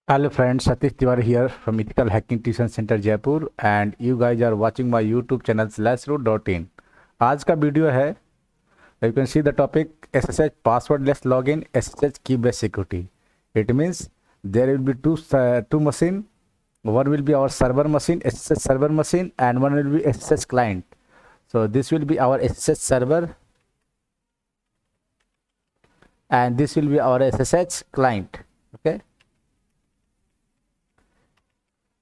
Hello friends, Satish Tiwari here from Ethical Hacking Tuition Center Jaipur and you guys are watching my YouTube channel /root.in। आज का video है, you can see the topic SSH passwordless login SSH key based security। It means there will be two machine, one will be our server machine SSH server machine and one will be SSH client। So this will be our SSH server and this will be our SSH client। Okay,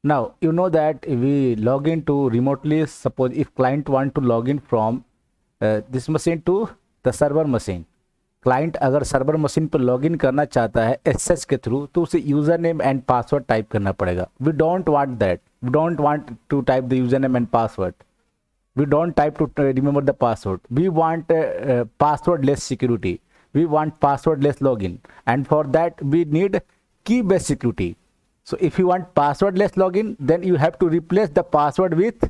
now you know that we log in to remotely, suppose if client want to log in from this machine to the server machine, client अगर server machine पर login करना चाहता है SSH के through तो उसे user name and password type करना पड़ेगा। We don't want that, we don't want to type the user name and password, we don't type to remember the password, we want passwordless security, we want passwordless login and for that we need key based security। So if you want passwordless login, then you have to replace the password with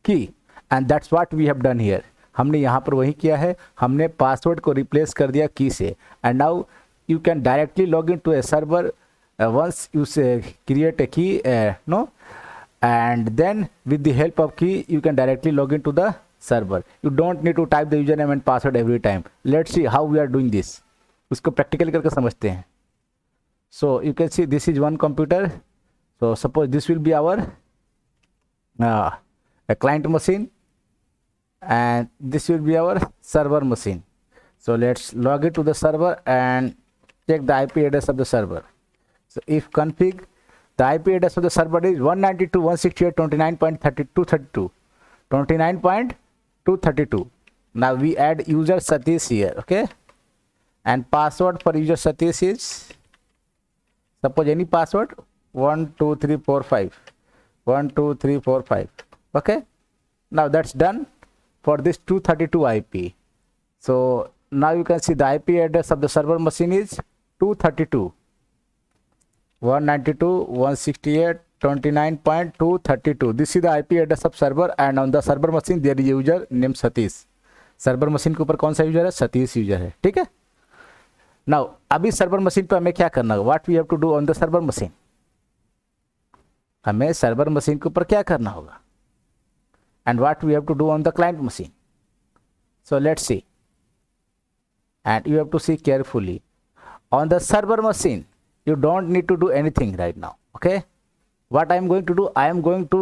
key and that's what we have done here। हमने यहाँ पर वही किया है, हमने password को replace कर दिया की से and now you can directly log in to a server once you create a key no and then with the help of key you can directly log into the server। you don't need to type the username and password every time। let's see how we are doing this, उसको practical करके समझते हैं। so you can see this is one computer, so suppose this will be our a client machine and this will be our server machine। so let's log it to the server and check the IP address of the server। so if config, the IP address of the server is 192.168.29.3232 29.232। now we add user Satish here, okay, and password for user Satish is suppose any password 12345 12345, okay। now that's done for this 232 IP। so now you can see the IP address of the server machine is 232.192.168.29.232। this is the IP address of server and on the server machine there is user named Satish। Server machine के ऊपर कौन सा user है? Satish user है, ठीक है। Now अभी server machine पे हमें क्या करना है? What we have to do on the server machine, हमें सर्वर मशीन के ऊपर क्या करना होगा and what we have to do on the client machine. So let's see and you have to see carefully on the server machine you don't need to do anything right now, okay। what I am going to do, I am going to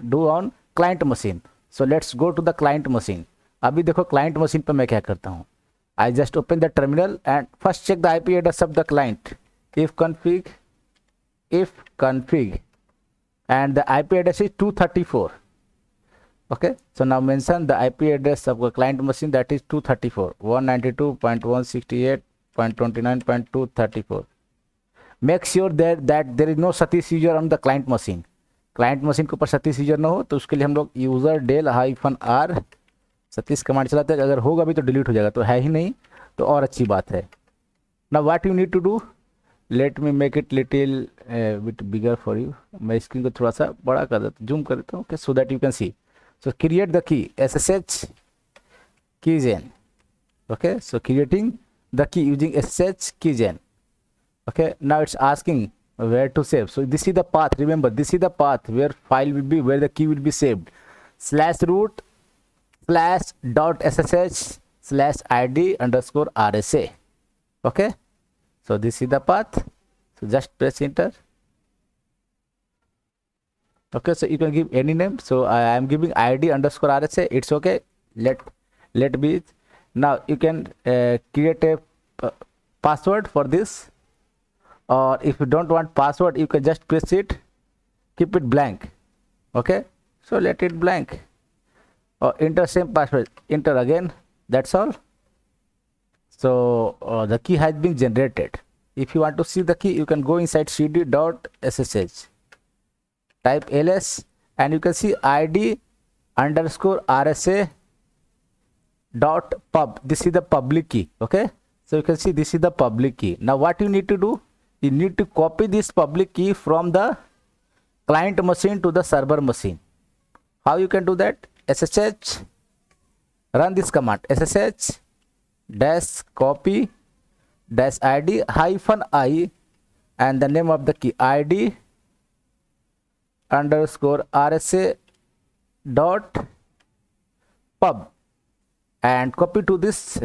do on client machine। so let's go to the client machine। अभी देखो client machine पे मैं क्या करता हूँ, I just open the terminal and first check the IP address of the client। if config and the IP address is 234, okay। so now mention the IP address of the client machine, that is 234 192.168.29.234। make sure that there is no Satish user on the client machine। client machine के ऊपर Satish user ना हो तो उसके लिए हम लोग userdel -r Satish command चलाते हैं। अगर होगा भी तो डिलीट हो जाएगा, तो है ही नहीं तो और अच्छी बात है। now what you need to do, let me make it little bit bigger for you। मैं स्क्रीन को थोड़ा सा बड़ा कर देता हूँ, जूम कर देता हूँ, okay, so that you can see। so create the key SSH keygen, okay। so creating the key using SSH keygen, okay। now it's asking where to save। so this is the path, remember this is the path where file will be, where the key will be saved, /root/.ssh/id_rsa, okay। so this is the path, so just press enter, okay। so you can give any name, so I am giving id_rsa, it's okay, let be। now you can create a password for this, or if you don't want password you can just press it, keep it blank, okay। so let it blank or enter same password, enter again, that's all। so the key has been generated। if you want to see the key you can go inside cd.ssh, type ls and you can see id_rsa dot pub, this is the public key, okay। so you can see this is the public key। now what you need to do, you need to copy this public key from the client machine to the server machine। how you can do that? ssh, run this command, ssh -copy -id -i and the name of the key id underscore rsa dot pub, and copy to this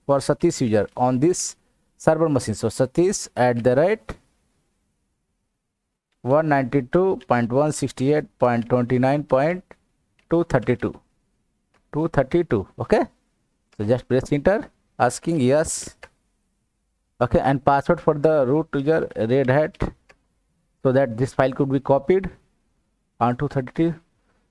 for Satish user on this server machine. So Satish at the rate 192.168.29.232. Okay, so just press enter, asking yes. Okay, and password for the root user Red Hat, so that this file could be copied on 232.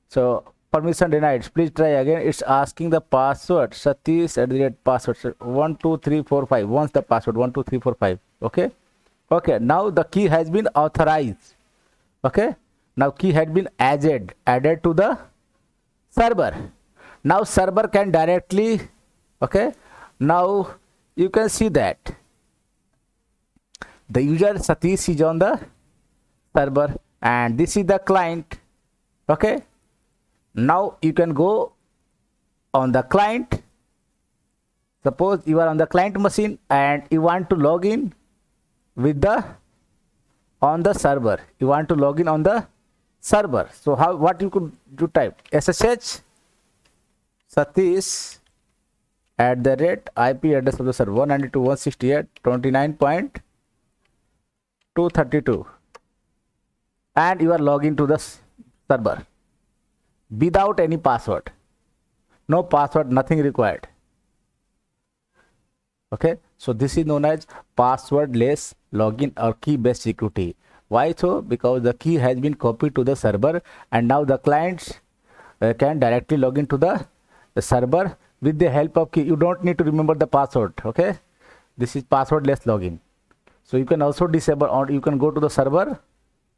So permission denied, please try again. It's asking the password Satish at the rate password 12345. Once the password 12345. Okay, okay, now the key has been authorized. Okay, now key had been added to the server. Now server can directly, okay, now you can see that the user Satish is on the server and this is the client. Okay, now you can go on the client. Suppose you are on the client machine and you want to log in with the on the server. You want to log in on the server. So how, what you could do, type SSH Satish at the rate IP address of the server 192.168.29.232, and you are logging to the server without any password. No password, nothing required. Okay, so this is known as passwordless login or key based security. Why so? Because the key has been copied to the server and now the clients can directly log into the server with the help of key. You don't need to remember the password. Okay, this is passwordless login. So you can also disable, or you can go to the server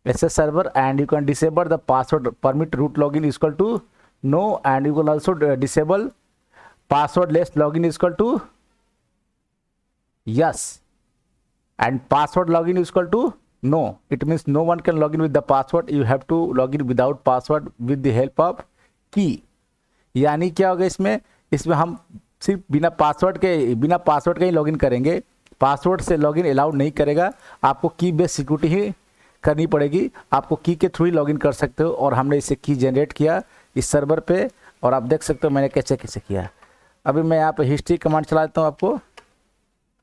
SS server and you can disable the password permit root login is equal to no, and you will also disable passwordless login is equal to yes, and password login is equal to no. It means no one can log in with the password. You have to log in without password with the help of key. यानी क्या होगा इसमें हम सिर्फ बिना password के ही login करेंगे. Password से लॉगिन अलाउड नहीं करेगा. आपको की बेस्ड सिक्योरिटी ही करनी पड़ेगी. आपको की के थ्रू ही लॉगिन कर सकते हो. और हमने इसे की जनरेट किया इस सर्वर पे और आप देख सकते हो मैंने कैसे किया. अभी मैं यहाँ पे हिस्ट्री कमांड चलाता हूँ.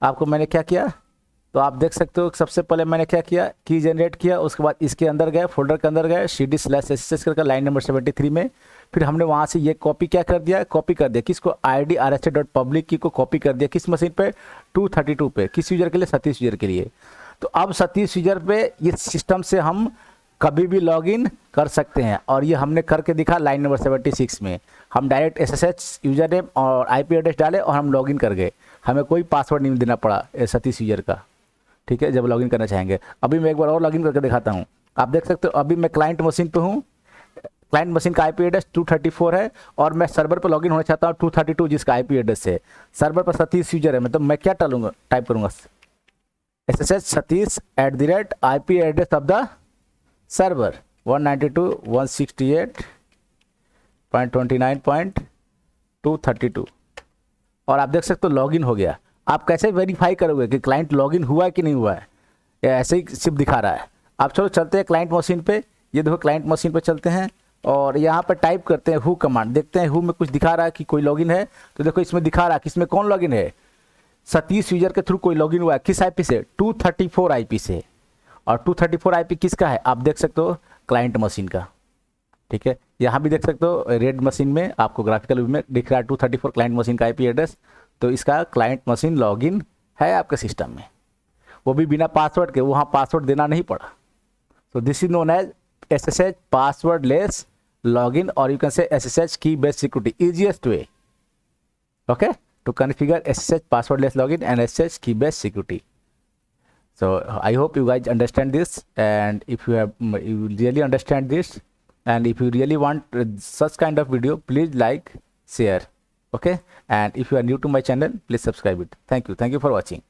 आपको मैंने क्या किया तो आप देख सकते हो. सबसे पहले मैंने क्या किया, की जनरेट किया. उसके बाद इसके अंदर गए, फोल्डर के अंदर गए, cd/ssh करके लाइन नंबर 73 में. फिर हमने वहाँ से ये कॉपी कर दिया किसको, id rsa.public की को कॉपी कर दिया. किस मशीन पे, 232 पे. किस यूजर के लिए, सतीश यूजर के लिए. तो अब सतीश यूजर पे इस सिस्टम से हम कभी भी लॉगिन कर सकते हैं और ये हमने करके दिखा लाइन नंबर 76 में. हम डायरेक्ट SSH यूजर नेम और IP एड्रेस डाले और हम लॉगिन कर गए. हमें कोई पासवर्ड नहीं देना पड़ा सतीश यूजर का. ठीक है, जब लॉगिन करना चाहेंगे. अभी मैं एक बार और लॉगिन करके दिखाता हूँ. आप देख सकते हो अभी मैं क्लाइंट मशीन पे हूँ. क्लाइंट मशीन का IP एड्रेस 234 है और मैं सर्वर पर लॉगिन होना चाहता हूँ 232 जिसका IP एड्रेस है. सर्वर पर सतीश यूजर है. मतलब मैं क्या टाइप करूँगा SSH Satish at the rate IP address of the server 192.168.29.232 और आप देख सकते हो लॉगिन हो गया. आप कैसे वेरीफाई करोगे कि क्लाइंट लॉगिन हुआ है कि नहीं हुआ है, या ऐसे ही सिर्फ दिखा रहा है. आप चलो चलते हैं क्लाइंट मशीन पे. ये देखो क्लाइंट मशीन पे चलते हैं और यहाँ पर टाइप करते हैं हु कमांड. देखते हैं हु में कुछ दिखा रहा है कि कोई लॉगिन है. तो देखो इसमें दिखा रहा है कि इसमें कौन लॉगिन है, सतीश यूजर के थ्रू कोई लॉगिन हुआ है. किस IP से, 234 IP से. और 234 IP किसका है आप देख सकते हो, क्लाइंट मशीन का. ठीक है, यहाँ भी देख सकते हो रेड मशीन में आपको ग्राफिकल व्यू में दिख रहा है 234 क्लाइंट मशीन का IP एड्रेस. तो इसका क्लाइंट मशीन लॉगिन है आपके सिस्टम में, वो भी बिना पासवर्ड के. वहाँ पासवर्ड देना नहीं पड़ा. तो this is known as SSH passwordless login, or you can say SSH key based security, easiest way, okay, to configure SSH passwordless login and SSH key based security. So I hope you guys understand this, and if you really understand this, and if you really want such kind of video, please like, share, okay, and if you are new to my channel, please subscribe it. Thank you for watching.